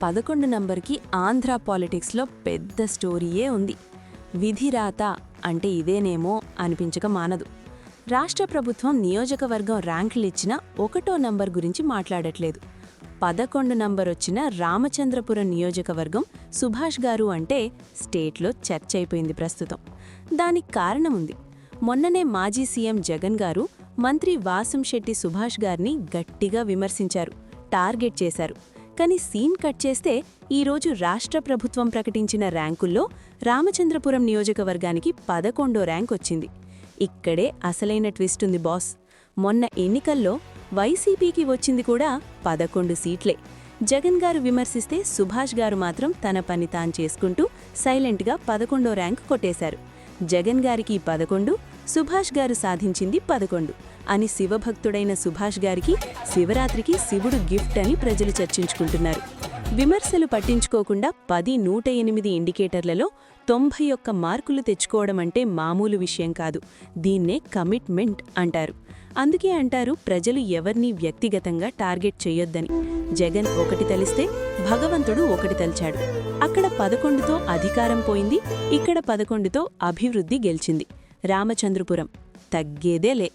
11 నంబర్కి ఆంధ్ర పాలిటిక్స్లో పెద్ద స్టోరీయే ఉంది. విధిరాత అంటే ఇదేనేమో అనిపించక మానదు. రాష్ట్ర ప్రభుత్వం నియోజకవర్గం ర్యాంకులిచ్చిన 1వ నంబర్ గురించి మాట్లాడట్లేదు. 11 నంబర్ వచ్చిన రామచంద్రపురం నియోజకవర్గం సుభాష్ గారు అంటే స్టేట్లో చర్చ అయిపోయింది ప్రస్తుతం. దానికి కారణముంది. మొన్ననే మాజీ సీఎం జగన్ గారు మంత్రి వాసంశెట్టి సుభాష్ గారిని గట్టిగా విమర్శించారు, టార్గెట్ చేశారు. కానీ సీన్ కట్ చేస్తే ఈరోజు రాష్ట్ర ప్రభుత్వం ప్రకటించిన ర్యాంకుల్లో రామచంద్రపురం నియోజకవర్గానికి 11వ ర్యాంక్ వచ్చింది. ఇక్కడే అసలైన ట్విస్ట్ ఉంది బాస్. మొన్న ఎన్నికల్లో వైసీపీకి వచ్చింది కూడా 11 సీట్లే. జగన్ గారు విమర్శిస్తే సుభాష్ గారు మాత్రం తన పని తాను చేసుకుంటూ సైలెంట్గా 11వ ర్యాంక్ కొట్టేశారు. జగన్ గారికి 11, సుభాష్ గారు సాధించింది 11 అని శివభక్తుడైన సుభాష్ గారికి శివరాత్రికి శివుడు గిఫ్ట్ అని ప్రజలు చర్చించుకుంటున్నారు. విమర్శలు పట్టించుకోకుండా 108 ఇండికేటర్లలో 91 మార్కులు తెచ్చుకోవడమంటే మామూలు విషయం కాదు. దీన్నే కమిట్మెంట్ అంటారు. అందుకే అంటారు ప్రజలు ఎవర్నీ వ్యక్తిగతంగా టార్గెట్ చేయొద్దని. జగన్ ఒకటి తలిస్తే భగవంతుడు ఒకటి తలిచాడు. అక్కడ 11తో అధికారం పోయింది, ఇక్కడ 11తో అభివృద్ధి గెలిచింది. రామచంద్రపురం తగ్గేదేలే.